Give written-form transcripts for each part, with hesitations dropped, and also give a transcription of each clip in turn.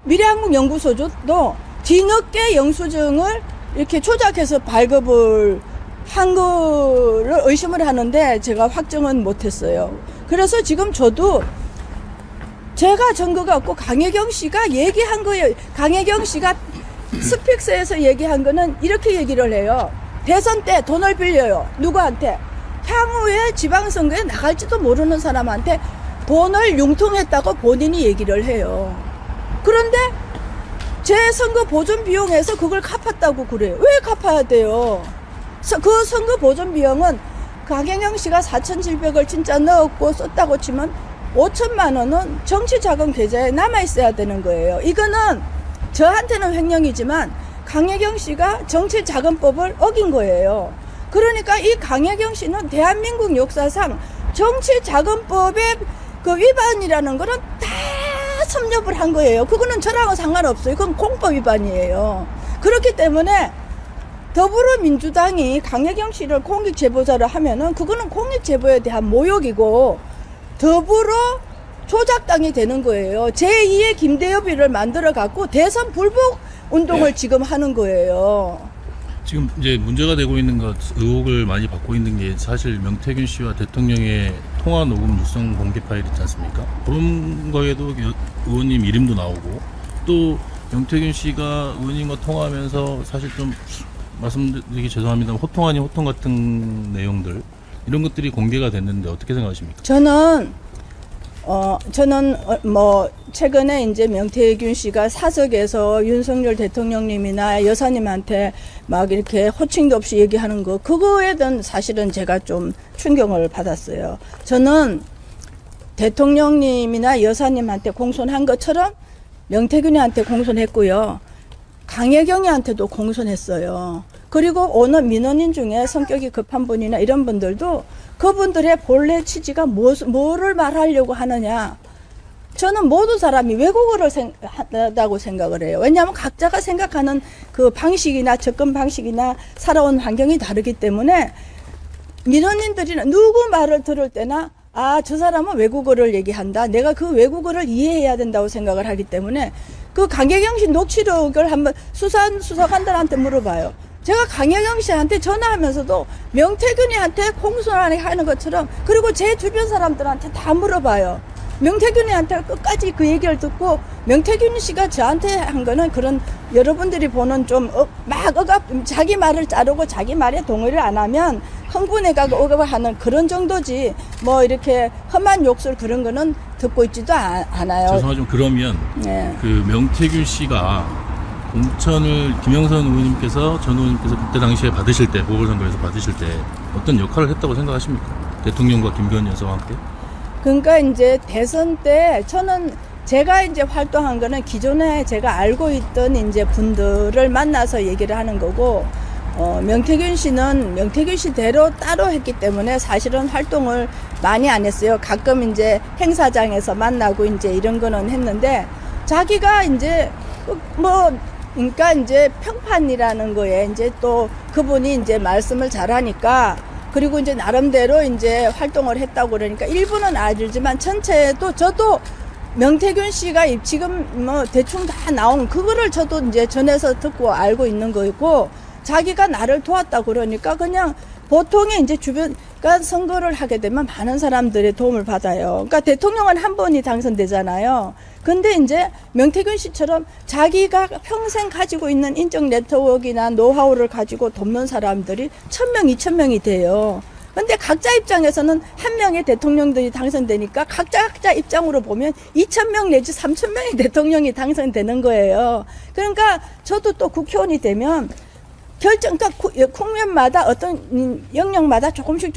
미래한국연구소도 뒤늦게 영수증을 이렇게 조작해서 발급을 한 거를 의심을 하는데 제가 확정은 못했어요. 그래서 지금 저도 제가 증거가 없고 강혜경 씨가 얘기한 거예요. 강혜경 씨가 스픽스에서 얘기한 거는 이렇게 얘기를 해요. 대선 때 돈을 빌려요. 누구한테? 향후에 지방선거에 나갈지도 모르는 사람한테 돈을 융통했다고 본인이 얘기를 해요. 그런데 제 선거 보존 비용에서 그걸 갚았다고 그래요. 왜 갚아야 돼요? 그 선거 보존 비용은 강혜경 씨가 4,700을 진짜 넣었고 썼다고 치면 5천만 원은 정치자금 계좌에 남아있어야 되는 거예요. 이거는 저한테는 횡령이지만 강혜경 씨가 정치자금법을 어긴 거예요. 그러니까 이 강혜경 씨는 대한민국 역사상 정치자금법의 그 위반이라는 거는 다 섭렵을 한 거예요. 그거는 저랑은 상관없어요. 그건 공법 위반이에요. 그렇기 때문에 더불어민주당이 강혜경 씨를 공익제보자를 하면은 그거는 공익제보에 대한 모욕이고 더불어 조작당이 되는 거예요. 제2의 김대엽이를 만들어 갖고 대선 불복 운동을 지금 하는 거예요. 지금 이제 문제가 되고 있는 것, 의혹을 많이 받고 있는 게 사실 명태균 씨와 대통령의 통화 녹음 육성 공개 파일 있지 않습니까? 그런 거에도 의원님 이름도 나오고 또 명태균 씨가 의원님과 통화하면서 사실 좀 말씀드리기 죄송합니다만 호통 아닌 호통 같은 내용들 이런 것들이 공개가 됐는데 어떻게 생각하십니까? 저는 뭐 최근에 이제 명태균 씨가 사석에서 윤석열 대통령님이나 여사님한테 막 이렇게 호칭도 없이 얘기하는 거 그거에 대한 사실은 제가 좀 충격을 받았어요. 저는 대통령님이나 여사님한테 공손한 것처럼 명태균이한테 공손했고요. 강혜경이한테도 공손했어요. 그리고 어느 민원인 중에 성격이 급한 분이나 이런 분들도 그분들의 본래 취지가 뭐를 말하려고 하느냐. 저는 모든 사람이 외국어를 한다고 생각을 해요. 왜냐하면 각자가 생각하는 그 방식이나 접근 방식이나 살아온 환경이 다르기 때문에 민원인들이나 누구 말을 들을 때나 아, 저 사람은 외국어를 얘기한다. 내가 그 외국어를 이해해야 된다고 생각을 하기 때문에 그 강혜경 씨 녹취록을 한번 수사관들한테 물어봐요. 제가 강혜경 씨한테 전화하면서도 명태균이한테 공손하게 하는 것처럼 그리고 제 주변 사람들한테 다 물어봐요. 명태균이한테 끝까지 그 얘기를 듣고 명태균 씨가 저한테 한 거는 그런 여러분들이 보는 좀 자기 말을 자르고 자기 말에 동의를 안 하면 흥분해가고 억압하는 그런 정도지 뭐 이렇게 험한 욕설 그런 거는 듣고 있지도 않아요. 죄송하지만 그러면 네. 그 명태균 씨가 공천을 김영선 의원님께서 전 의원님께서 그때 당시에 받으실 때 보궐선거에서 받으실 때 어떤 역할을 했다고 생각하십니까? 대통령과 김건희 여사와 함께? 그러니까 이제 대선 때 저는 제가 이제 활동한 거는 기존에 제가 알고 있던 이제 분들을 만나서 얘기를 하는 거고 명태균 씨는 명태균 씨대로 따로 했기 때문에 사실은 활동을 많이 안 했어요. 가끔 이제 행사장에서 만나고 이제 이런 거는 했는데 자기가 이제 뭐 그러니까 이제 평판이라는 거에 이제 또 그분이 이제 말씀을 잘하니까 그리고 이제 나름대로 이제 활동을 했다고 그러니까 일부는 알지만 전체도 저도 명태균 씨가 지금 뭐 대충 다 나온 그거를 저도 이제 전해서 듣고 알고 있는 거고 자기가 나를 도왔다 그러니까 그냥 보통의 이제 주변가 선거를 하게 되면 많은 사람들의 도움을 받아요. 그러니까 대통령은 한 번이 당선되잖아요. 근데 이제 명태균 씨처럼 자기가 평생 가지고 있는 인적 네트워크나 노하우를 가지고 돕는 사람들이 1,000명, 2,000명이 돼요. 근데 각자 입장에서는 한 명의 대통령들이 당선되니까 각자 입장으로 보면 2,000명 내지 3,000명의 대통령이 당선되는 거예요. 그러니까 저도 또 국회의원이 되면 그러니까 국면마다 어떤 영역마다 조금씩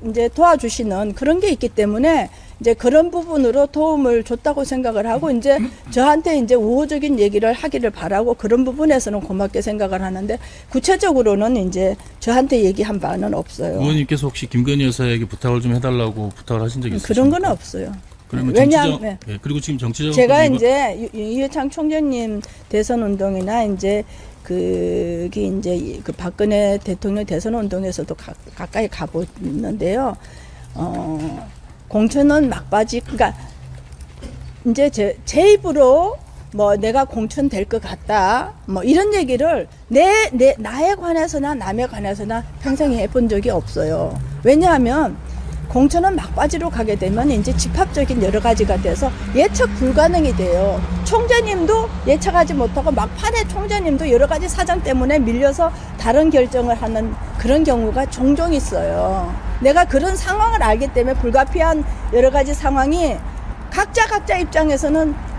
이제 도와주시는 그런 게 있기 때문에 이제 그런 부분으로 도움을 줬다고 생각을 하고 이제 저한테 이제 우호적인 얘기를 하기를 바라고 그런 부분에서는 고맙게 생각을 하는데 구체적으로는 이제 저한테 얘기한 바는 없어요. 의원님께서 혹시 김건희 여사에게 부탁을 좀 해달라고 부탁을 하신 적이 있으십니까? 그런 건 없어요. 그러면 왜냐하면 네. 그리고 지금 정치적 제가 이제 이회창 총재님 대선 운동이나 이제 그게 이제 그 박근혜 대통령 대선 운동에서도 가까이 가보는데요. 공천은 막바지, 그러니까 이제 제 입으로 뭐 내가 공천 될 것 같다 뭐 이런 얘기를 나에 관해서나 남에 관해서나 평생에 해본 적이 없어요. 왜냐하면 공천은 막바지로 가게 되면 이제 집합적인 여러 가지가 돼서 예측 불가능이 돼요. 총재님도 예측하지 못하고 막판에 총재님도 여러 가지 사정 때문에 밀려서 다른 결정을 하는 그런 경우가 종종 있어요. 내가 그런 상황을 알기 때문에 불가피한 여러 가지 상황이 각자 입장에서는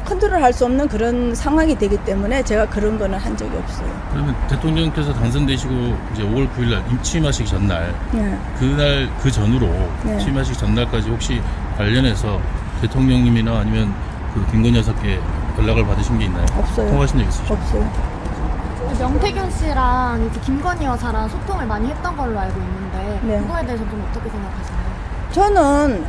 컨트롤할 수 없는 그런 상황이 되기 때문에 제가 그런 거는 한 적이 없어요. 그러면 대통령께서 당선되시고 이제 5월 9일 날 취임하시기 전날, 네. 그날 그 전으로 네. 취임하시기 전날까지 혹시 관련해서 대통령님이나 아니면 그 김건희 여사께 연락을 받으신 게 있나요? 없어요. 통화하신 적 있으시죠? 없어요. 명태균 씨랑 이제 김건희 여사랑 소통을 많이 했던 걸로 알고 있는데 네. 그거에 대해서 좀 어떻게 생각하시나요? 저는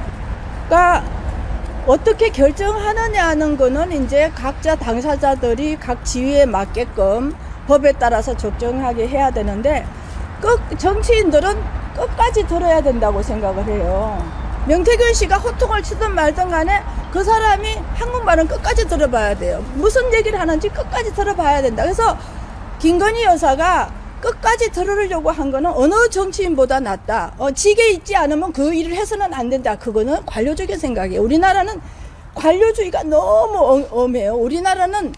어떻게 결정하느냐 하는 거는 이제 각자 당사자들이 각 지위에 맞게끔 법에 따라서 적정하게 해야 되는데 정치인들은 끝까지 들어야 된다고 생각을 해요. 명태균 씨가 호통을 치든 말든 간에 그 사람이 한국말은 끝까지 들어봐야 돼요. 무슨 얘기를 하는지 끝까지 들어봐야 된다. 그래서 김건희 여사가 끝까지 들으려고 한 거는 어느 정치인보다 낫다. 직에 있지 않으면 그 일을 해서는 안 된다. 그거는 관료적인 생각이에요. 우리나라는 관료주의가 너무 엄해요. 우리나라는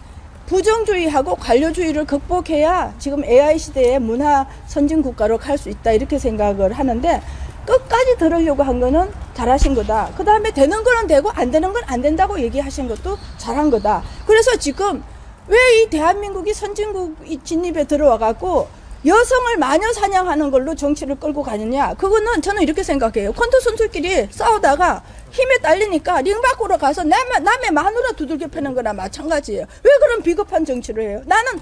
부정주의하고 관료주의를 극복해야 지금 AI 시대의 문화 선진 국가로 갈 수 있다. 이렇게 생각을 하는데 끝까지 들으려고 한 거는 잘하신 거다. 그 다음에 되는 거는 되고 안 되는 건 안 된다고 얘기하신 것도 잘한 거다. 그래서 지금 왜 이 대한민국이 선진국 진입에 들어와 갖고 여성을 마녀 사냥하는 걸로 정치를 끌고 가느냐. 그거는 저는 이렇게 생각해요. 콘도 선수끼리 싸우다가 힘에 딸리니까 링 밖으로 가서 남의 마누라 두들겨 패는 거나 마찬가지예요. 왜 그런 비겁한 정치를 해요? 나는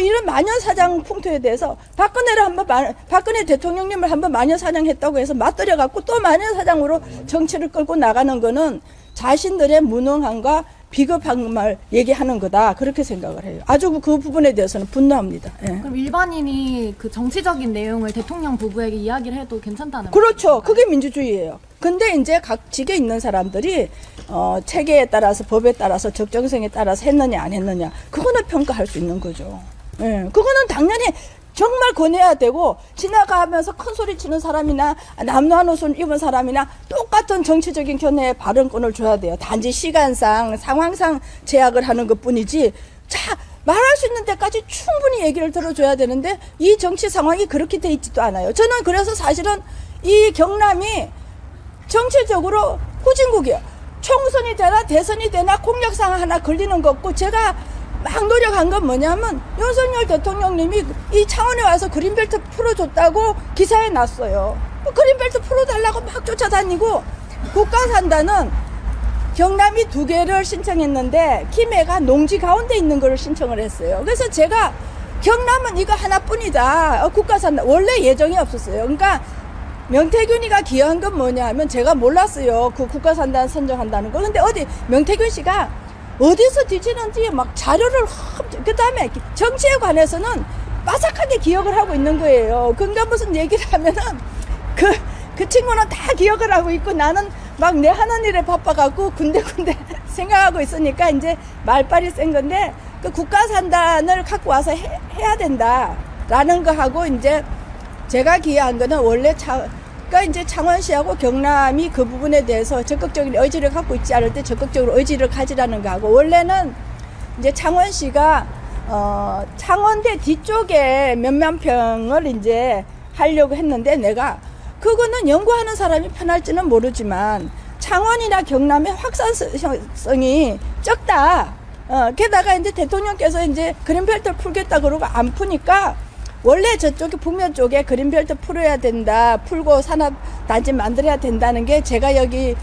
이런 마녀 사냥 풍토에 대해서 박근혜 대통령님을 한번 마녀 사냥했다고 해서 맞들여 갖고 또 마녀 사냥으로 정치를 끌고 나가는 거는 자신들의 무능함과 비겁한 말 얘기하는 거다. 그렇게 생각을 해요. 아주 그 부분에 대해서는 분노합니다. 예. 그럼 일반인이 그 정치적인 내용을 대통령 부부에게 이야기를 해도 괜찮다는 그렇죠. 말씀인가요? 그게 민주주의예요. 근데 이제 각 직에 있는 사람들이 체계에 따라서 법에 따라서 적정성에 따라서 했느냐 안 했느냐 그거는 평가할 수 있는 거죠. 예. 그거는 당연히 정말 권해야 되고 지나가면서 큰 소리 치는 사람이나 남노한 옷을 입은 사람이나 똑같은 정치적인 견해의 발언권을 줘야 돼요. 단지 시간상 상황상 제약을 하는 것뿐이지 말할 수 있는 데까지 충분히 얘기를 들어줘야 되는데 이 정치 상황이 그렇게 돼 있지도 않아요. 저는 그래서 사실은 이 경남이 정치적으로 후진국이에요. 총선이 되나 대선이 되나 공약상 하나 걸리는 거 없고 제가 막 노력한 건 뭐냐면 윤석열 대통령님이 이 창원에 와서 그린벨트 풀어줬다고 기사에 났어요. 그린벨트 풀어달라고 막 쫓아다니고 국가산단은 경남이 2개를 신청했는데 김해가 농지 가운데 있는 거를 신청을 했어요. 그래서 제가 경남은 이거 하나뿐이다. 국가산단 원래 예정이 없었어요. 그러니까 명태균이가 기여한 건 뭐냐 하면 제가 몰랐어요. 그 국가산단 선정한다는 거. 근데 명태균 씨가 어디서 뒤지는지 막 자료를 그 다음에 정치에 관해서는 빠삭하게 기억을 하고 있는 거예요. 그러니까 무슨 얘기를 하면은 그 친구는 다 기억을 하고 있고 나는 막 내 하는 일에 바빠갖고 군데군데 생각하고 있으니까 이제 말빨이 센 건데 그 국가산단을 갖고 와서 해야 된다라는 거 하고 이제 제가 기여한 거는 원래 그러니까 이제 창원시하고 경남이 그 부분에 대해서 적극적인 의지를 갖고 있지 않을 때 적극적으로 의지를 가지라는 거 하고 원래는 이제 창원시가 창원대 뒤쪽에 몇만 평을 이제 하려고 했는데 내가 그거는 연구하는 사람이 편할지는 모르지만 창원이나 경남의 확산성이 적다. 게다가 이제 대통령께서 이제 그린벨트 풀겠다 그러고 안 푸니까 원래 저쪽에 북면 쪽에 그린벨트 풀어야 된다. 풀고 산업단지 만들어야 된다는 게 제가 여기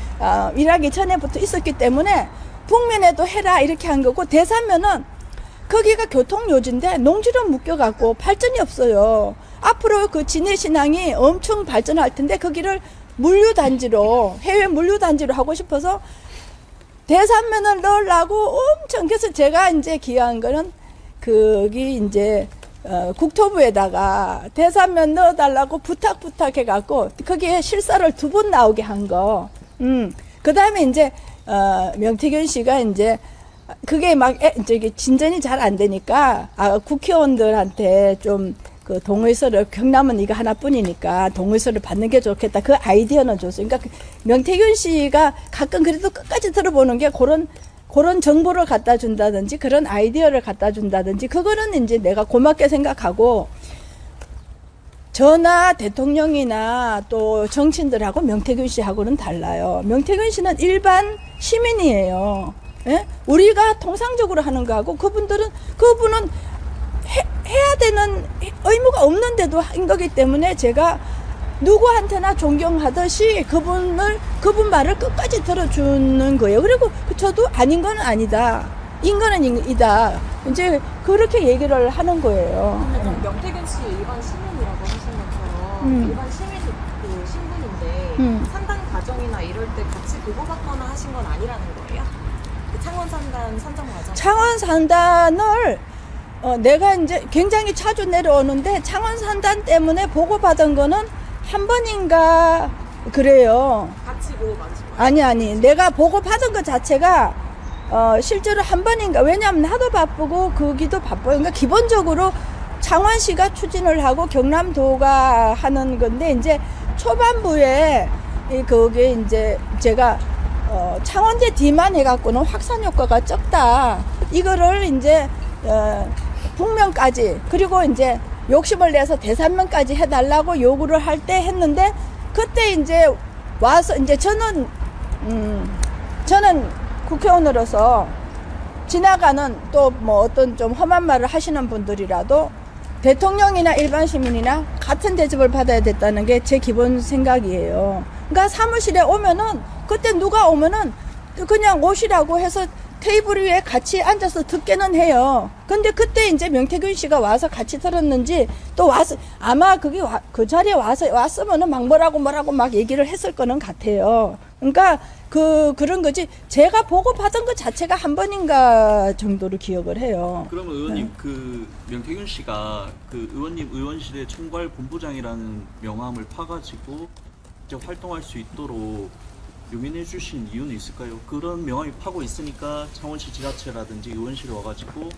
일하기 전에부터 있었기 때문에 북면에도 해라 이렇게 한 거고 대산면은 거기가 교통요지인데 농지로 묶여갖고 발전이 없어요. 앞으로 그 진해신항이 엄청 발전할 텐데 거기를 물류단지로 해외 물류단지로 하고 싶어서 대산면을 넣으려고 엄청 그래서 제가 이제 기여한 거는 거기 이제 국토부에다가 대산면 넣어달라고 부탁해갖고 거기에 실사를 2번 나오게 한 거. 그 다음에 이제 명태균 씨가 이제 그게 막 저기 진전이 잘 안 되니까 국회의원들한테 좀 그 동의서를 경남은 이거 하나뿐이니까 동의서를 받는 게 좋겠다. 그 아이디어는 줬어요. 그러니까 명태균 씨가 가끔 그래도 끝까지 들어보는 게 그런 정보를 갖다 준다든지 그런 아이디어를 갖다 준다든지 그거는 이제 내가 고맙게 생각하고 저나 대통령이나 또 정치인들하고 명태균 씨하고는 달라요. 명태균 씨는 일반 시민이에요. 예? 우리가 통상적으로 하는 거하고 그분은 해야 되는 의무가 없는데도 한 거기 때문에 제가 누구한테나 존경하듯이 그분 말을 끝까지 들어주는 거예요. 그리고 저도 아닌 건 아니다. 인거는 이다. 이제 그렇게 얘기를 하는 거예요. 근데 좀 명태균 씨 일반 시민이라고 하신 것처럼 일반 시민 그 신분인데 산단 과정이나 이럴 때 같이 보고받거나 하신 건 아니라는 거예요? 그 창원 산단 선정 과정. 창원 산단을 내가 이제 굉장히 자주 내려오는데 창원 산단 때문에 보고받은 거는 한 번인가 그래요. 같이 보고받으신 거예요? 아니 내가 보고받은 것 자체가 실제로 한 번인가. 왜냐하면 나도 바쁘고 거기도 바빠요. 그러니까 기본적으로 창원시가 추진을 하고 경남도가 하는 건데 이제 초반부에 그게 이제 제가 창원제 뒤만 해갖고는 확산 효과가 적다. 이거를 이제 북면까지 그리고 이제 욕심을 내서 대산면까지 해달라고 요구를 할 때 했는데 그때 이제 와서 이제 저는 국회의원으로서 지나가는 또 뭐 어떤 좀 험한 말을 하시는 분들이라도 대통령이나 일반 시민이나 같은 대접을 받아야 됐다는 게 제 기본 생각이에요. 그러니까 사무실에 오면은 그때 누가 오면은 그냥 오시라고 해서 테이블 위에 같이 앉아서 듣게는 해요. 근데 그때 이제 명태균 씨가 와서 같이 들었는지 또 와서 아마 그게 그 자리에 왔으면은 막 뭐라고 막 얘기를 했을 거는 같아요. 그러니까 그런 거지. 제가 보고 받은 것 자체가 한 번인가 정도로 기억을 해요. 그러면 의원님 그 명태균 씨가 그 의원님 의원실의 총괄 본부장이라는 명함을 파가지고 이제 활동할 수 있도록 용인해 주신 이유는 있을까요? 그런 명함이 파고 있으니까 창원시 지자체라든지 의원실에 와가지고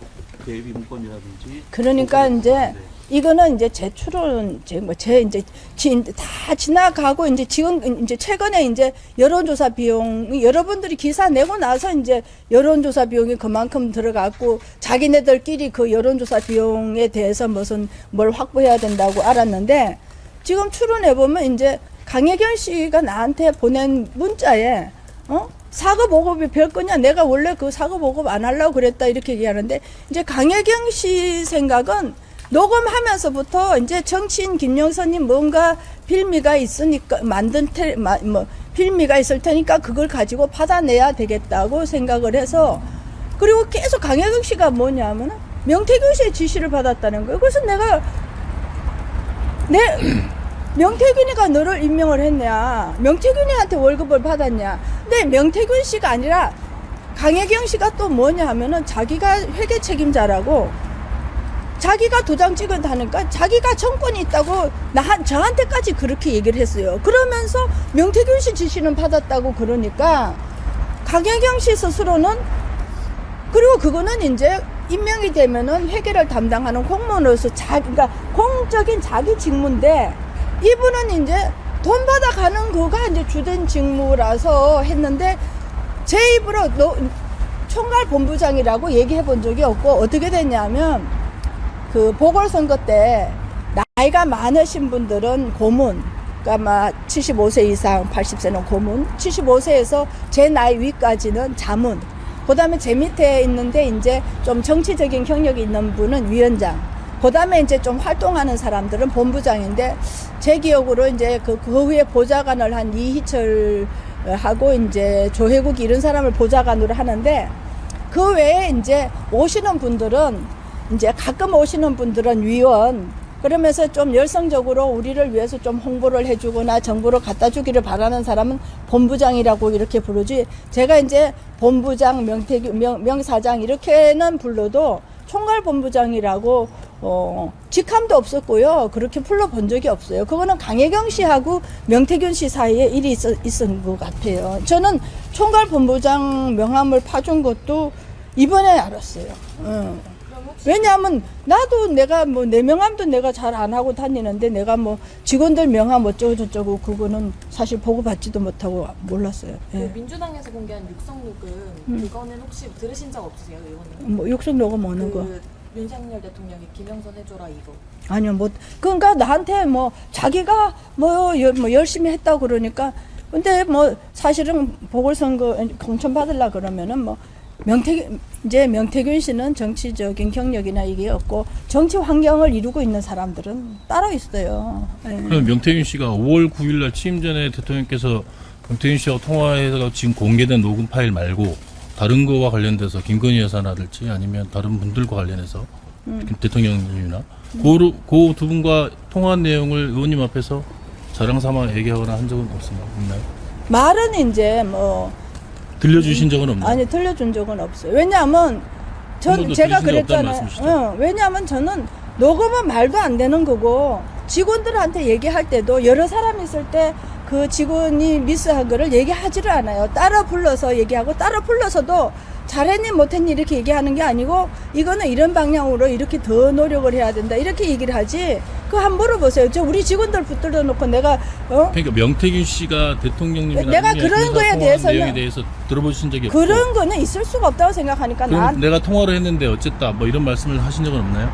그 예비 문건이라든지 그러니까 이제 네. 이거는 이제 제 추론 제 이제 다 지나가고 이제 지금 이제 최근에 이제 여론조사 비용 여러분들이 기사 내고 나서 이제 여론조사 비용이 그만큼 들어갔고 자기네들끼리 그 여론조사 비용에 대해서 뭘 확보해야 된다고 알았는데 지금 추론해 보면 이제 강혜경 씨가 나한테 보낸 문자에 사과 보급이 별 거냐? 내가 원래 그 사과 보급 안 하려고 그랬다 이렇게 얘기하는데 이제 강혜경 씨 생각은 녹음하면서부터 이제 정치인 김영선님 뭔가 빌미가 있으니까 빌미가 있을 테니까 그걸 가지고 받아내야 되겠다고 생각을 해서 그리고 계속 강혜경 씨가 뭐냐면 명태균 씨의 지시를 받았다는 거예요. 그래서 내가 명태균이가 너를 임명을 했냐? 명태균이한테 월급을 받았냐? 근데 명태균 씨가 아니라 강혜경 씨가 또 뭐냐 하면은 자기가 회계 책임자라고 자기가 도장 찍었다니까 자기가 정권이 있다고 저한테까지 그렇게 얘기를 했어요. 그러면서 명태균 씨 지시는 받았다고 그러니까 강혜경 씨 스스로는 그리고 그거는 이제 임명이 되면은 회계를 담당하는 공무원으로서 그러니까 공적인 자기 직무인데 이분은 이제 돈 받아가는 거가 이제 주된 직무라서 했는데 제 입으로 총괄 본부장이라고 얘기해 본 적이 없고 어떻게 됐냐면 그 보궐선거 때 나이가 많으신 분들은 고문 그러니까 막 75세 이상 80세는 고문 75세에서 제 나이 위까지는 자문 그 다음에 제 밑에 있는데 이제 좀 정치적인 경력이 있는 분은 위원장 그 다음에 이제 좀 활동하는 사람들은 본부장인데 제 기억으로 이제 그 후에 보좌관을 한 이희철하고 이제 조혜국 이런 사람을 보좌관으로 하는데 그 외에 이제 오시는 분들은 이제 가끔 오시는 분들은 위원 그러면서 좀 열성적으로 우리를 위해서 좀 홍보를 해주거나 정보를 갖다 주기를 바라는 사람은 본부장이라고 이렇게 부르지 제가 이제 본부장 명사장 이렇게는 불러도 총괄 본부장이라고 직함도 없었고요. 그렇게 불러본 적이 없어요. 그거는 강혜경 씨하고 명태균 씨 사이에 일이 있은 것 같아요. 저는 총괄 본부장 명함을 파준 것도 이번에 알았어요. 왜냐하면 나도 내가 뭐 내 명함도 내가 잘 안 하고 다니는데 내가 뭐 직원들 명함 어쩌고 저쩌고 그거는 사실 보고 받지도 못하고 몰랐어요. 그 예. 민주당에서 공개한 육성록은 그거는 혹시 들으신 적 없으세요, 의원님? 뭐 육성 녹음 오는 거. 그 윤석열 대통령이 김영선 해줘라 이거. 아니요, 뭐, 그러니까 나한테 뭐, 자기가 뭐 열심히 했다고 그러니까, 근데 뭐, 사실은 보궐선거 공천 받으려 그러면은 뭐, 명태균 씨는 정치적인 경력이나 이게 없고, 정치 환경을 이루고 있는 사람들은 따로 있어요. 예. 그럼 명태균 씨가 5월 9일 날 취임 전에 대통령께서 명태균 씨하고 통화해서 지금 공개된 녹음 파일 말고 다른 거와 관련돼서 김건희 여사라든지 아니면 다른 분들과 관련해서 대통령님이나 그 두 분과 통화한 내용을 의원님 앞에서 자랑 삼아 얘기하거나 한 적은 없나요? 말은 이제 뭐, 들려주신 적은 없나요? 아니, 들려준 적은 없어요. 왜냐하면, 번도 제가 들으신 적 없다는 그랬잖아요. 말씀이시죠? 왜냐하면 저는 녹음은 말도 안 되는 거고, 직원들한테 얘기할 때도 여러 사람 있을 때 그 직원이 미스한 거를 얘기하지를 않아요. 따로 불러서 얘기하고, 따로 불러서도 잘했니 못했니 이렇게 얘기하는 게 아니고, 이거는 이런 방향으로 이렇게 더 노력을 해야 된다 이렇게 얘기를 하지. 그거 한번 물어보세요. 저 우리 직원들 붙들어 놓고 내가 그러니까 명태균 씨가 대통령님이나 내가 그런 거에 대해서는- 내용에 대해서 들어보신 적이 없고 그런 거는 있을 수가 없다고 생각하니까 그럼 내가 통화를 했는데 어쨌다 뭐 이런 말씀을 하신 적은 없나요?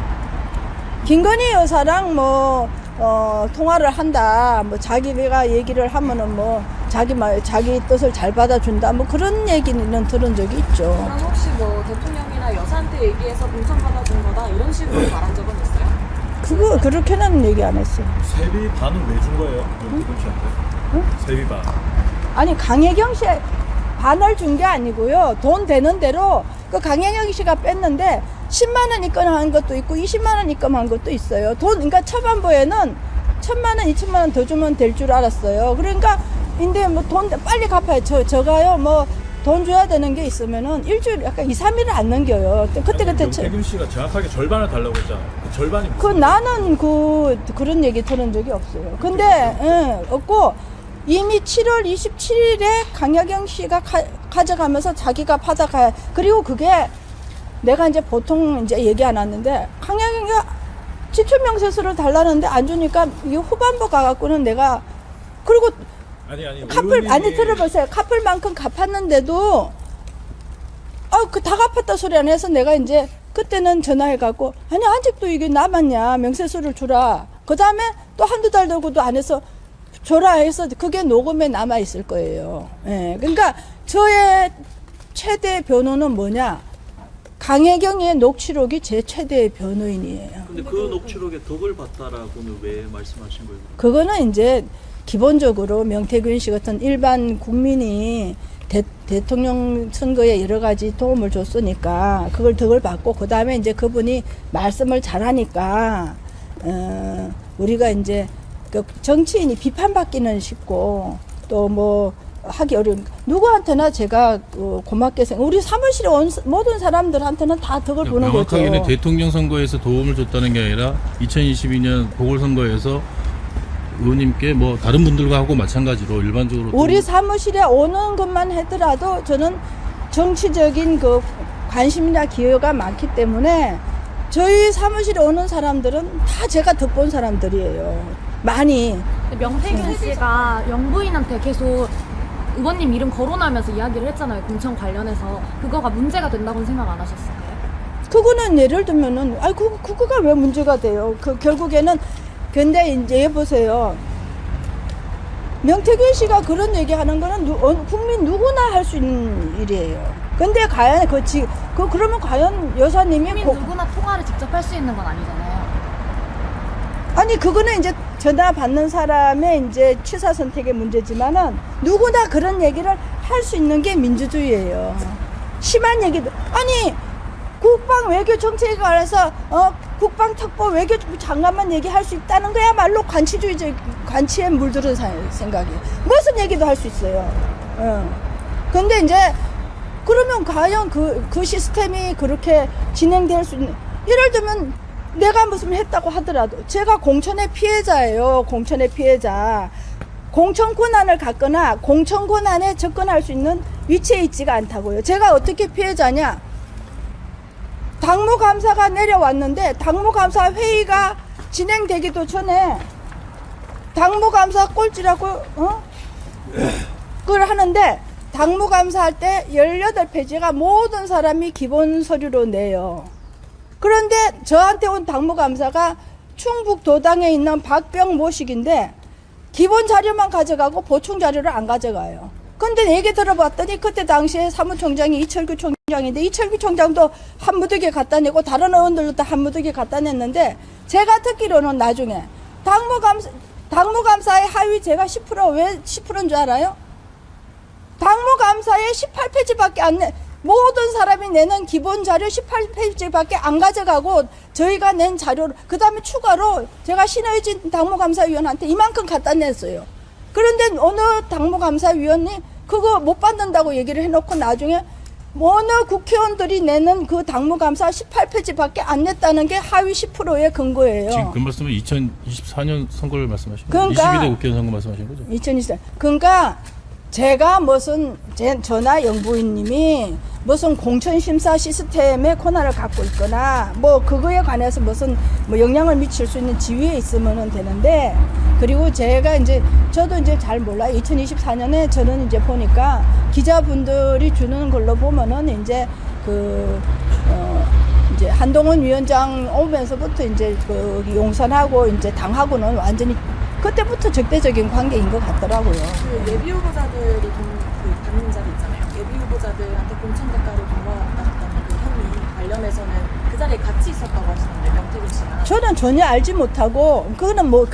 김건희 여사랑 뭐 통화를 한다. 뭐 자기가 얘기를 하면은 뭐 자기 뜻을 잘 받아준다. 뭐 그런 얘기는 들은 적이 있죠. 그럼 혹시 뭐 대통령이나 여사한테 얘기해서 공천 받아준 거다 이런 식으로 말한 적은 있어요? 그거 그렇게는 얘기 안 했어요. 세비 반은 왜 준 거예요? 김건 씨한테? 세비 반. 아니 강혜경 씨 반을 준 게 아니고요. 돈 되는 대로 그 강혜경 씨가 뺐는데 10만 원 입금한 것도 있고 20만 원 입금한 것도 있어요. 그러니까 초반부에는 1,000만 원, 2천만 원 더 주면 될 줄 알았어요. 그러니까 근데 뭐 돈 빨리 갚아요. 저가요 뭐 돈 줘야 되는 게 있으면은 일주일 약간 2, 3일을 안 넘겨요. 그때 명태균 씨가 정확하게 절반을 달라고 했잖아요. 그 절반이 그 무슨 나는 그런 얘기 들은 적이 없어요. 근데 없고 이미 7월 27일에 강야경 씨가 가져가면서 자기가 받아가야. 그리고 그게 내가 이제 보통 이제 얘기 안 하는데 강야경이가 지출명세서를 달라는데 안 주니까 이 후반부 가갖고는 내가 그리고 아니 갚을 의원님이- 아니 들어보세요. 갚을 만큼 갚았는데도 그 다 갚았다 소리 안 해서 내가 이제 그때는 전화해갖고 아니 아직도 이게 남았냐 명세서를 주라. 그 다음에 또 한두 달 되고도 안 해서 줘라 해서 그게 녹음에 남아 있을 거예요. 예. 그러니까 저의 최대 변호는 뭐냐? 강혜경의 녹취록이 제 최대의 변호인이에요. 근데 그 녹취록에 덕을 봤다라고는 왜 말씀하신 거예요? 그거는 이제 기본적으로 명태균 씨 같은 일반 국민이 대통령 선거에 여러 가지 도움을 줬으니까 그걸 덕을 받고 그 다음에 이제 그분이 말씀을 잘하니까 우리가 이제 그 정치인이 비판받기는 쉽고 또 뭐 하기 어려운 누구한테나 제가 고맙게 우리 사무실에 온 모든 사람들한테는 다 덕을 보는 거죠. 명확하게는 대통령 선거에서 도움을 줬다는 게 아니라 2022년 보궐선거에서 의원님께 뭐 다른 분들과 하고 마찬가지로 일반적으로 우리 사무실에 오는 것만 하더라도 저는 정치적인 그 관심이나 기여가 많기 때문에 저희 사무실에 오는 사람들은 다 제가 덕본 사람들이에요. 많이. 명태균 씨가 영부인한테 계속 의원님 이름 거론하면서 이야기를 했잖아요. 공천 관련해서. 그거가 문제가 된다고는 생각 안 하셨어요? 그거는 예를 들면은 그거가 왜 문제가 돼요? 결국에는 근데 이제 보세요. 명태균 씨가 그런 얘기하는 거는 국민 누구나 할 수 있는 일이에요. 근데 과연 그러면 과연 여사님이 국민 누구나 통화를 직접 할 수 있는 건 아니잖아요. 아니 그거는 이제 전화 받는 사람의 이제 취사 선택의 문제지만은 누구나 그런 얘기를 할 수 있는 게 민주주의예요. 심한 얘기도 아니 국방 외교 정책에 관해서 국방 특보 외교 장관만 얘기할 수 있다는 거야말로 관치에 물들은 생각이에요. 무슨 얘기도 할 수 있어요. 근데 이제 그러면 과연 그 시스템이 그렇게 진행될 수 있는 예를 들면 내가 무슨 했다고 하더라도 제가 공천의 피해자예요. 공천의 피해자. 공천 권한을 갖거나 공천 권한에 접근할 수 있는 위치에 있지가 않다고요. 제가 어떻게 피해자냐? 당무감사가 내려왔는데 당무감사 회의가 진행되기도 전에 당무감사 꼴찌라고 그걸 하는데 당무감사할 때 18페이지가 모든 사람이 기본 서류로 내요. 그런데 저한테 온 당무감사가 충북도당에 있는 박병 모식인데 기본 자료만 가져가고 보충 자료를 안 가져가요. 근데 얘기 들어봤더니 그때 당시에 사무총장이 이철규 총장인데 이철규 총장도 한 무더기 갖다 내고 다른 의원들도 다 한 무더기 갖다 냈는데 제가 듣기로는 나중에 당무감사의 하위 제가 10% 왜 10%인 줄 알아요? 당무감사에 18페이지밖에 안 내, 모든 사람이 내는 기본 자료 18페이지밖에 안 가져가고 저희가 낸 자료를 그 다음에 추가로 제가 신의진 당무감사위원한테 이만큼 갖다 냈어요. 그런데 어느 당무감사위원이 그거 못 받는다고 얘기를 해놓고 나중에 어느 국회의원들이 내는 그 당무감사 18페이지밖에 안 냈다는 게 하위 10%의 근거예요. 지금 그 말씀은 2024년 선거를 말씀하시는 거죠? 그러니까 22대 국회의원 선거 말씀하시는 거죠? 2024. 그러니까 제가 무슨 저나 영부인님이 무슨 공천심사 시스템의 권한을 갖고 있거나 뭐 그거에 관해서 무슨 뭐 영향을 미칠 수 있는 지위에 있으면 되는데 그리고 제가 이제 저도 이제 잘 몰라요. 2024년에 저는 이제 보니까 기자분들이 주는 걸로 보면은 이제 이제 한동훈 위원장 오면서부터 이제 그 용산하고 이제 당하고는 완전히 그때부터 적대적인 관계인 것 같더라고요. 그 예비 후보자들이 받는 자리 있잖아요. 예비 후보자들한테 공천 대가로 돈 받았다는 그 혐의 관련해서는 그 자리에 같이 있었다고 하시는데 명태균 씨가. 저는 전혀 알지 못하고 그거는 뭐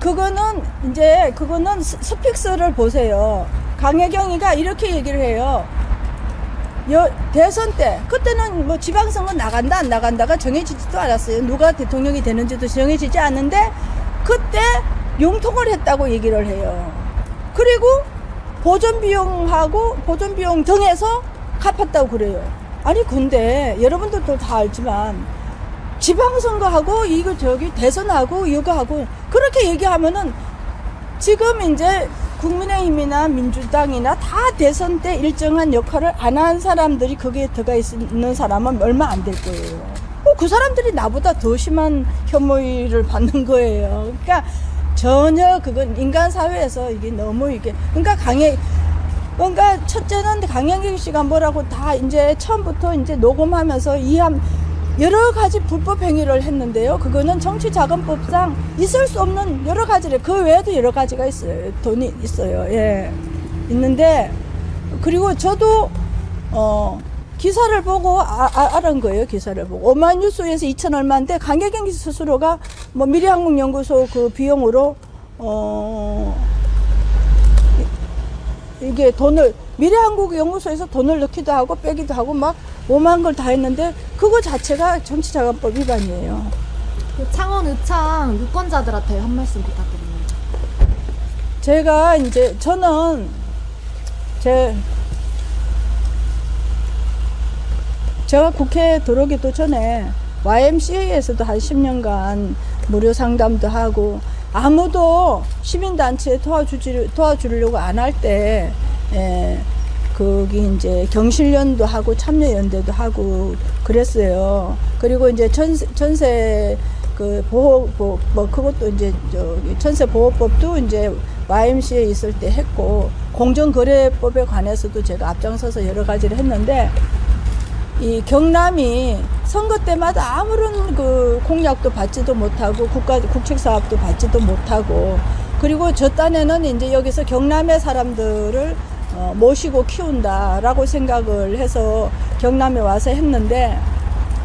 그거는 이제 그거는 스픽스를 보세요. 강혜경이가 이렇게 얘기를 해요. 대선 때 그때는 뭐 지방선거 나간다 안 나간다가 정해지지도 않았어요. 누가 대통령이 되는지도 정해지지 않는데 그때 용통을 했다고 얘기를 해요. 그리고 보존비용 등에서 갚았다고 그래요. 아니 근데 여러분들도 다 알지만 지방선거하고 이거 저기 대선하고 이거 하고 그렇게 얘기하면은 지금 이제 국민의힘이나 민주당이나 다 대선 때 일정한 역할을 안 한 사람들이 거기에 들어가 있는 사람은 얼마 안 될 거예요. 그 사람들이 나보다 더 심한 혐의를 받는 거예요. 그러니까 전혀 그건 인간 사회에서 이게 너무 이게 그러니까 첫째는 강영길 씨가 뭐라고 다 이제 처음부터 이제 녹음하면서 여러 가지 불법 행위를 했는데요. 그거는 정치자금법상 있을 수 없는 여러 가지를 그 외에도 여러 가지가 있어요. 돈이 있어요. 예, 있는데 그리고 저도 기사를 보고 알은 거예요. 기사를 보고 오마이뉴스에서 2천 얼마인데 강혜경 스스로가 뭐 미래한국연구소 그 비용으로 이게 돈을 미래한국연구소에서 돈을 넣기도 하고 빼기도 하고 막 오만 걸 다 했는데 그거 자체가 정치자금법 위반이에요. 그 창원 의창 유권자들한테 한 말씀 부탁드립니다. 제가 이제 저는 제가 국회에 들어오기도 전에 YMCA에서도 한 10년간 무료 상담도 하고 아무도 시민단체에 도와주려고 안 할 때 거기 이제 경실련도 하고 참여연대도 하고 그랬어요. 그리고 이제 전세 그 그것도 이제 전세 보호법도 이제 YMCA에 있을 때 했고 공정거래법에 관해서도 제가 앞장서서 여러 가지를 했는데 이 경남이 선거 때마다 아무런 그 공약도 받지도 못하고 국책사업도 받지도 못하고 그리고 저 딴에는 이제 여기서 경남의 사람들을 모시고 키운다라고 생각을 해서 경남에 와서 했는데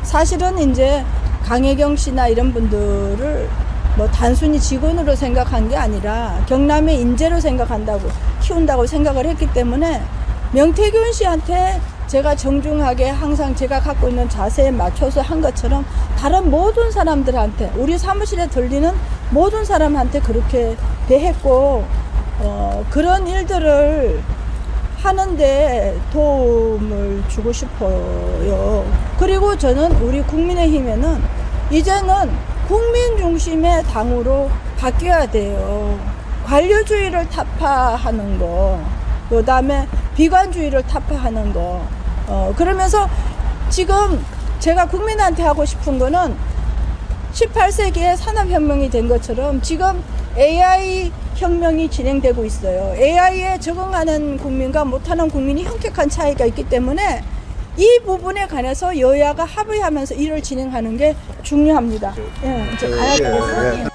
사실은 이제 강혜경 씨나 이런 분들을 뭐 단순히 직원으로 생각한 게 아니라 경남의 인재로 생각한다고 키운다고 생각을 했기 때문에 명태균 씨한테 제가 정중하게 항상 제가 갖고 있는 자세에 맞춰서 한 것처럼 다른 모든 사람들한테 우리 사무실에 들리는 모든 사람한테 그렇게 대했고 그런 일들을 하는데 도움을 주고 싶어요. 그리고 저는 우리 국민의힘에는 이제는 국민 중심의 당으로 바뀌어야 돼요. 관료주의를 타파하는 거, 그 다음에 비관주의를 타파하는 거. 그러면서 지금 제가 국민한테 하고 싶은 거는 18세기에 산업혁명이 된 것처럼 지금 AI 혁명이 진행되고 있어요. AI에 적응하는 국민과 못하는 국민이 현격한 차이가 있기 때문에 이 부분에 관해서 여야가 합의하면서 일을 진행하는 게 중요합니다. 예, 이제 가야 되겠어요.